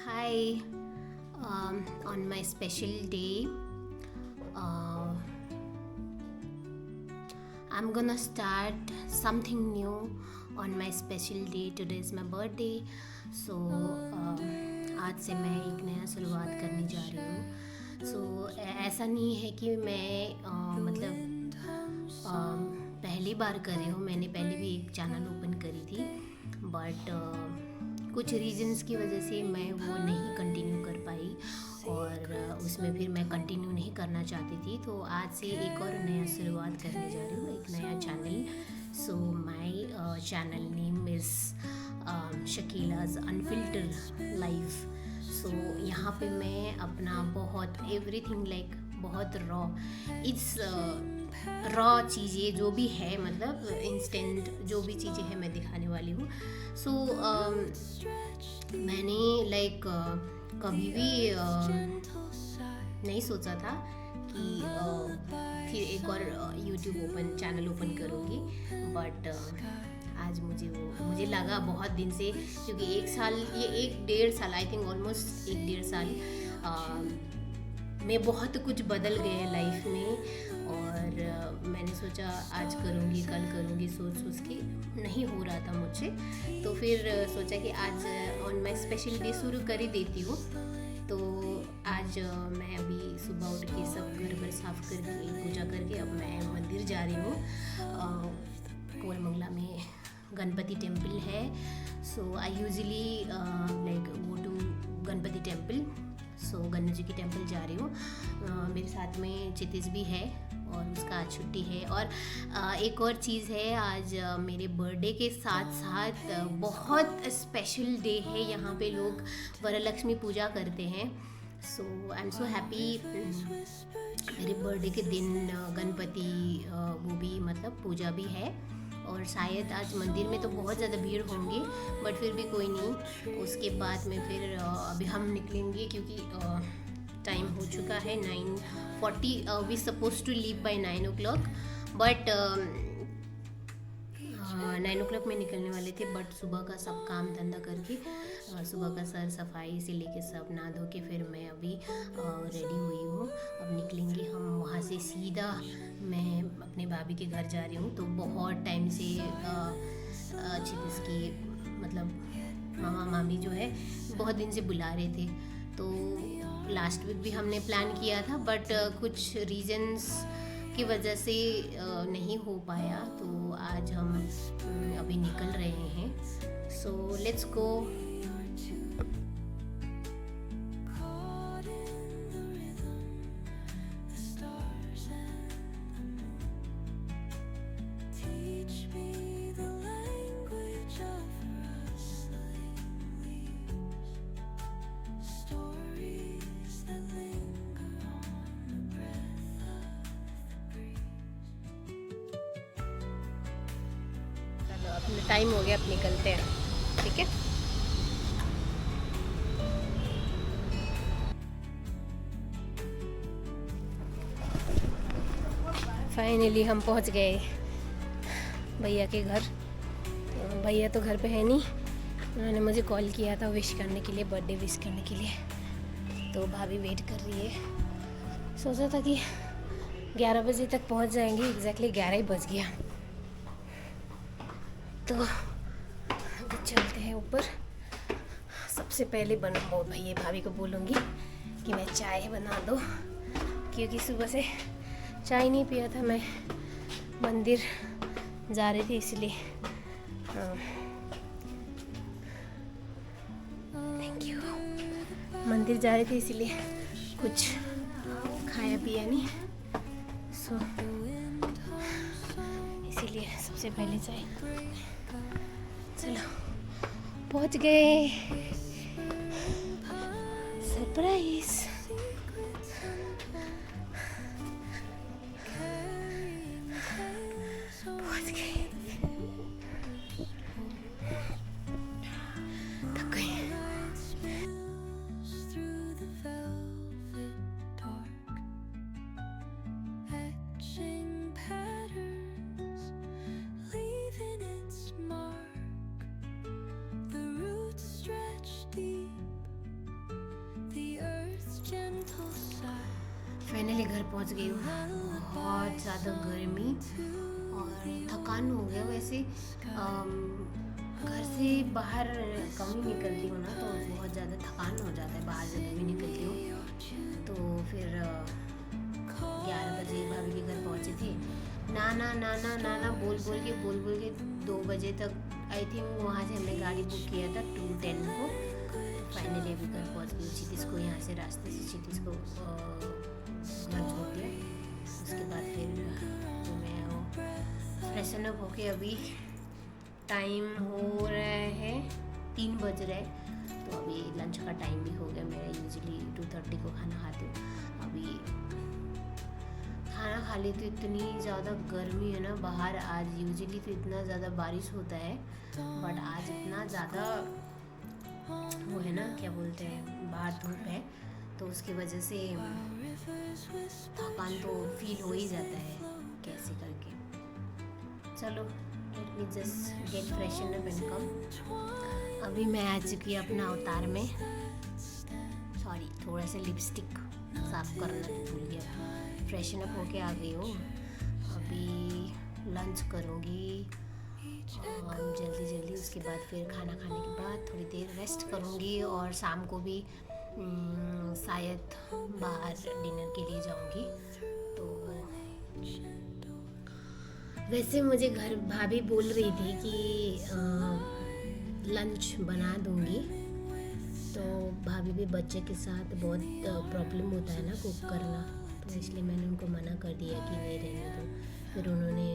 Hi, on my special day, uh, I'm gonna start something new on my special day. Today is my birthday, so आज से मैं एक नया शुरुआत करने जा रही हूँ. ऐसा नहीं है कि मैं पहली बार कर रही हूँ. मैंने पहले भी एक चैनल ओपन करी थी, बट कुछ रीजंस की वजह से मैं वो नहीं कंटिन्यू कर पाई और उसमें फिर मैं कंटिन्यू नहीं करना चाहती थी. तो आज से एक और नया शुरुआत करने जा रही हूँ, एक नया channel. So my channel name is Shakeela's unfilter life. So यहाँ पे मैं अपना बहुत एवरीथिंग लाइक बहुत इट्स रॉ चीज़ें जो भी है, मतलब इंस्टेंट जो भी चीज़ें हैं मैं दिखाने वाली हूँ. सो मैंने कभी भी नहीं सोचा था कि फिर एक और यूट्यूब चैनल ओपन करूँगी, बट आज मुझे लगा बहुत दिन से, क्योंकि एक डेढ़ साल आई थिंक ऑलमोस्ट एक डेढ़ साल में बहुत कुछ बदल गए लाइफ में. और मैंने सोचा आज करूँगी कल करूँगी, सोच के नहीं हो रहा था मुझसे. तो फिर सोचा कि आज ऑन माई स्पेशल डे शुरू कर ही देती हूँ. तो आज मैं अभी सुबह उठ के सब घर साफ करके पूजा करके अब मैं मंदिर जा रही हूँ. कोरमंगला में गणपति टेम्पल है. So I usually go to Ganapati temple. So Ganesh ji की टेम्पल जा रही हूँ. मेरे साथ में चितिस भी है और उसका आज छुट्टी है. और एक और चीज़ है, आज मेरे बर्थडे के साथ साथ बहुत स्पेशल डे है. यहाँ पे लोग वरलक्ष्मी पूजा करते हैं. सो आई एम सो हैप्पी. मेरे बर्थडे के दिन गणपति वो भी मतलब पूजा भी है. और शायद आज मंदिर में तो बहुत ज़्यादा भीड़ होंगी, बट फिर भी कोई नहीं. उसके बाद में फिर अभी हम निकलेंगे, क्योंकि टाइम हो चुका है 9:40. We suppose to leave by 9 o'clock, but 9 o'clock में निकलने वाले थे. बट सुबह का सब काम धंधा करके सुबह का सर सफाई से लेके सब नहा धो के फिर मैं अभी रेडी हुई हूँ. अब निकलेंगे हम वहाँ से सीधा. मैं अपने भाभी के घर जा रही हूँ. तो बहुत टाइम से चितिस की मतलब मामा मामी जो है बहुत दिन से बुला रहे थे. तो लास्ट वीक भी हमने प्लान किया था, बट कुछ रीजंस की वजह से नहीं हो पाया. तो आज हम अभी निकल रहे हैं. So let's go. अपना टाइम हो गया, अब निकलते हैं. ठीक है. फाइनली हम पहुंच गए भैया के घर. तो भैया तो घर पे है नहीं. उन्होंने मुझे कॉल किया था विश करने के लिए, बर्थडे विश करने के लिए. तो भाभी वेट कर रही है. सोचा था कि 11 बजे तक पहुंच जाएंगे. एग्जैक्टली 11 ही बज गया. तो अभी चलते हैं ऊपर. सबसे पहले भैया भाभी को बोलूँगी कि मैं चाय बना दो, क्योंकि सुबह से चाय नहीं पिया था. मैं मंदिर जा रही थी इसलिए. Thank you. मंदिर जा रही थी इसलिए कुछ खाया पिया नहीं. सो इसीलिए सबसे पहले चाय. चलो पहुंच गए. सरप्राइज. पहुंच गए. थक गए. फाइनली घर पहुंच गई हूँ। बहुत ज़्यादा गर्मी और थकान हो गया। वैसे घर से बाहर कम ही निकलती हूँ ना, तो बहुत ज़्यादा थकान हो जाता है बाहर जब भी निकलती हूँ। तो फिर 11 बजे भाभी के घर पहुँचे थे। नाना नाना नाना बोल बोल के 2 बजे तक आई थिंक वहाँ से हमने गाड़ी बुक किया था 2:10 को। फाइनली अभी घर पहुँच गई। क्षितिज को यहाँ से रास्ते से क्षितिज को घर छोड़ दिया। उसके बाद फिर तो मैं फ्रेशन अप होके अभी टाइम हो रहा है 3 बज रहे, तो अभी लंच का टाइम भी हो गया। मैं यूजुअली 2:30 को खाना खाती हूँ। अभी खाना खा ली तो इतनी ज़्यादा गर्मी है ना बाहर। आज यूजुअली तो इतना ज़्यादा बारिश होता है, बट आज इतना ज़्यादा वो है ना, क्या बोलते हैं, बाहर धूप है, तो उसकी वजह से थकान तो फील हो ही जाता है कैसे करके। चलो let me just get freshen up and come. अभी मैं आ चुकी हूँ अपना अवतार में। सॉरी, थोड़ा सा लिपस्टिक साफ करना तो भूल गया। फ्रेशन अप होके आ गई हूँ। अभी लंच करूँगी और जल्दी उसके बाद फिर खाना खाने के बाद थोड़ी देर रेस्ट करूँगी और शाम को भी शायद बाहर डिनर के लिए जाऊँगी। तो वैसे मुझे घर भाभी बोल रही थी कि लंच बना दूँगी, तो भाभी भी बच्चे के साथ बहुत प्रॉब्लम होता है ना कुक करना, तो इसलिए मैंने उनको मना कर दिया कि नहीं रहने दो। फिर उन्होंने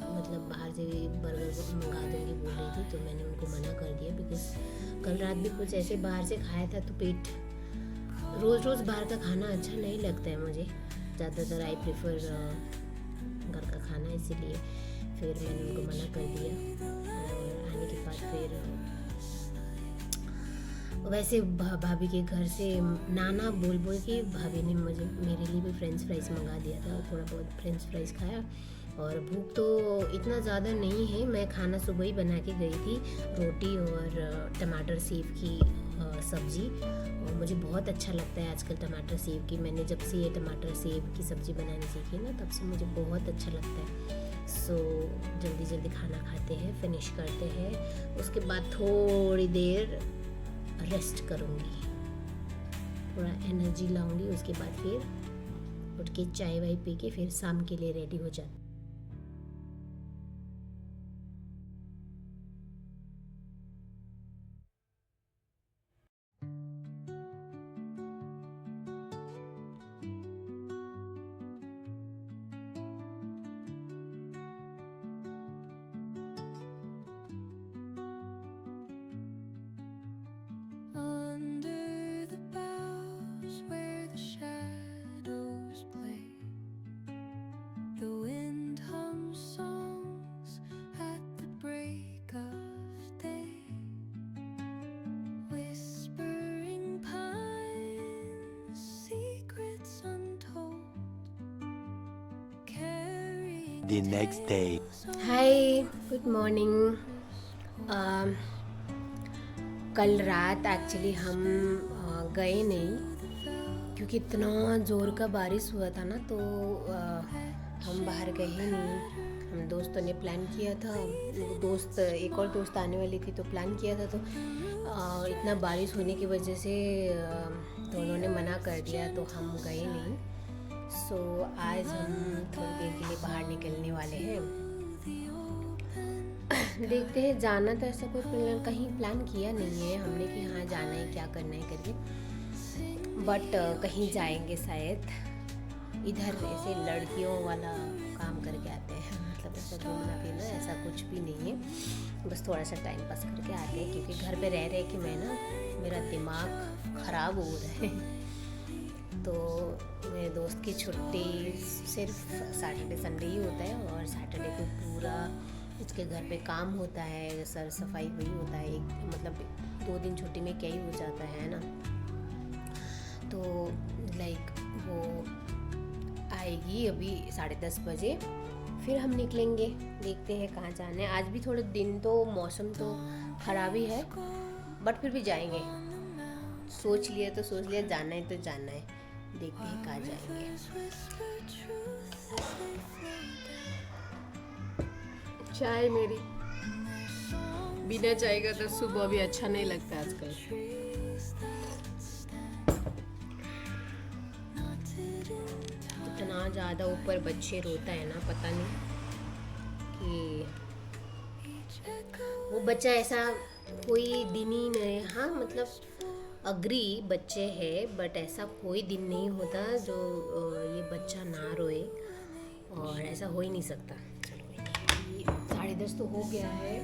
मतलब बाहर से बर्गर मंगा दूँगी बोल रही थी, तो मैंने उनको मना कर दिया। बिकॉज कल रात भी कुछ ऐसे बाहर से खाया था, तो पेट रोज़ बाहर का खाना अच्छा नहीं लगता है मुझे। ज़्यादातर आई प्रेफर घर का खाना, इसीलिए फिर मैंने उनको मना कर दिया। और आने के बाद फिर वैसे भाभी के घर से नाना बोल के भाभी ने मेरे लिए भी फ्रेंच फ्राइज़ मंगा दिया था। थोड़ा बहुत फ्रेंच फ्राइज़ खाया और भूख तो इतना ज़्यादा नहीं है। मैं खाना सुबह ही बना के गई थी, रोटी और टमाटर सेव की सब्ज़ी, और मुझे बहुत अच्छा लगता है आजकल टमाटर सेव की। मैंने जब से ये टमाटर सेव की सब्ज़ी बनानी सीखी ना, तब से मुझे बहुत अच्छा लगता है। सो जल्दी खाना खाते हैं, फिनिश करते हैं, उसके बाद थोड़ी देर रेस्ट करूँगी, थोड़ा एनर्जी लाऊंगी। उसके बाद फिर उठ के चाय वाय पी के फिर शाम के लिए रेडी हो जाती। The next day. Hi, good morning. कल रात एक्चुअली हम गए नहीं, क्योंकि इतना ज़ोर का बारिश हुआ था ना, तो हम बाहर गए नहीं। हम दोस्तों ने प्लान किया था, एक और दोस्त आने वाली थी, तो प्लान किया था, तो इतना बारिश होने की वजह से तो उन्होंने मना कर दिया, तो हम गए नहीं। सो आज हम थोड़ी देर के लिए बाहर निकलने वाले हैं। देखते हैं, जाना तो ऐसा कोई कहीं प्लान किया नहीं है हमने कि हाँ जाना है, क्या करना है करके, बट कहीं जाएंगे शायद। इधर ऐसे लड़कियों वाला काम करके आते हैं, मतलब ऐसा घूमना फिरना ऐसा कुछ भी नहीं है, बस थोड़ा सा टाइम पास करके आते हैं। क्योंकि घर पे रह कि मैं ना, मेरा दिमाग ख़राब हो रहा है। तो मेरे दोस्त की छुट्टी सिर्फ सैटरडे संडे ही होता है, और सैटरडे को पूरा उसके घर पे काम होता है, सर सफाई वही होता है। मतलब 2 दिन छुट्टी में क्या ही हो जाता है ना। तो लाइक वो आएगी अभी 10:30 बजे, फिर हम निकलेंगे, देखते हैं कहाँ जाना है। आज भी थोड़े दिन तो मौसम तो ख़राब ही है, बट फिर भी जाएंगे। सोच लिया, जाना है तो जाना है। देखते हैं कहाँ जाएंगे। चाय मेरी बिना चाय का तो सुबह भी अच्छा नहीं लगता आजकल। इतना ज़्यादा ऊपर बच्चे रोता है ना, पता नहीं कि वो बच्चा ऐसा कोई दिन ही नहीं। हाँ मतलब अग्री बच्चे हैं, बट ऐसा कोई दिन नहीं होता जो ये बच्चा ना रोए, और ऐसा हो ही नहीं सकता। चलो ये 10:30 तो हो गया है,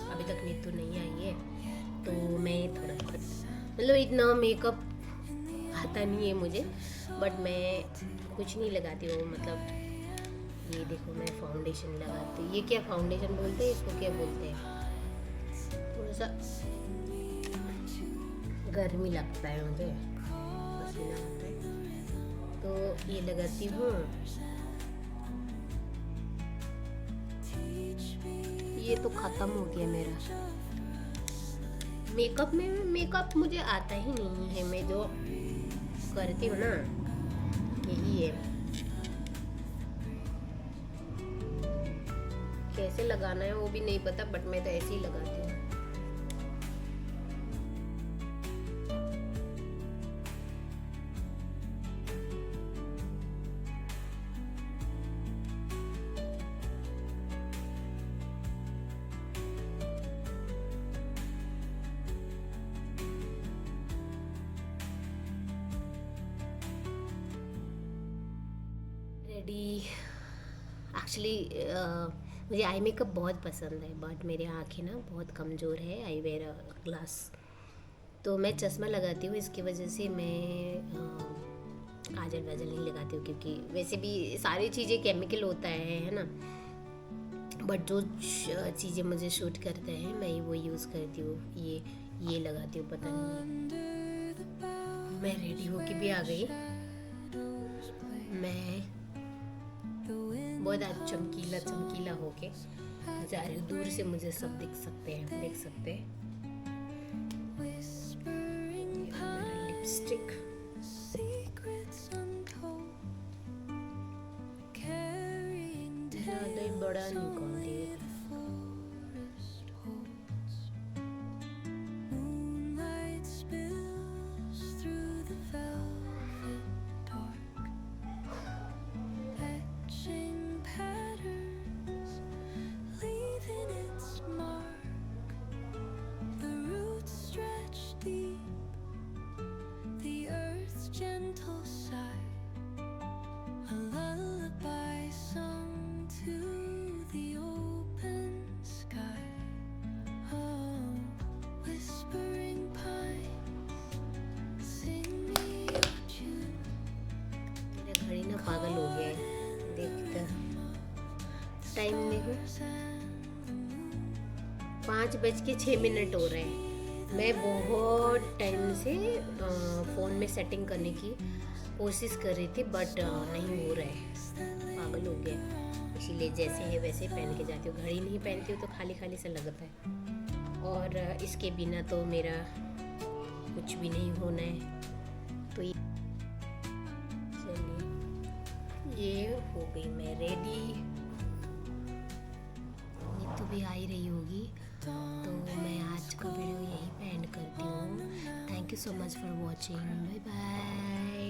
अभी तक नींद तो नहीं आई है, तो मैं थोड़ा मतलब इतना मेकअप आता नहीं है मुझे, बट मैं कुछ नहीं लगाती हूँ। मतलब ये देखो मैं फाउंडेशन लगाती हूँ। ये क्या फाउंडेशन बोलते हैं इसको, क्या बोलते हैं, थोड़ा सा गर्मी लगता है मुझे, पसीना आता है, तो ये लगाती हूँ। ये तो ख़त्म हो गया मेरा मेकअप। में मेकअप मुझे आता ही नहीं है, मैं जो करती हूँ ना यही है। कैसे लगाना है वो भी नहीं पता, बट मैं तो ऐसे ही लगाती हूँ। रेडी। एक्चुअली मुझे आई मेकअप बहुत पसंद है, बट मेरी आँखें ना बहुत कमज़ोर है। आई वेयर ग्लास, तो मैं चश्मा लगाती हूँ, इसकी वजह से मैं काजल वाजल नहीं लगाती हूँ, क्योंकि वैसे भी सारी चीज़ें केमिकल होता है ना। बट जो चीज़ें मुझे शूट करते हैं मैं वो यूज़ करती हूँ। ये लगाती हूँ, पता नहीं। मैं रेडी होके भी आ गई। मैं बहुत आज चमकीला चमकीला होके जा रही हूँ। दूर से मुझे सब देख सकते हैं। लिपस्टिक ज़्यादा ही बड़ा निकाल दिया। पागल हो गया है, देखते टाइम देखो 5:06 हो रहे हैं। मैं बहुत टाइम से फ़ोन में सेटिंग करने की कोशिश कर रही थी, बट नहीं हो रहा है। पागल हो गया, इसीलिए जैसे है वैसे पहन के जाती हूँ। घड़ी नहीं पहनती हूँ तो खाली खाली सा लगता है, और इसके बिना तो मेरा कुछ भी नहीं होना है। तो ये हो गई मैं रेडी। ये तो भी आ ही रही होगी, तो मैं आज का वीडियो यही पे एंड करती हूँ। Thank you so much for watching. Bye bye.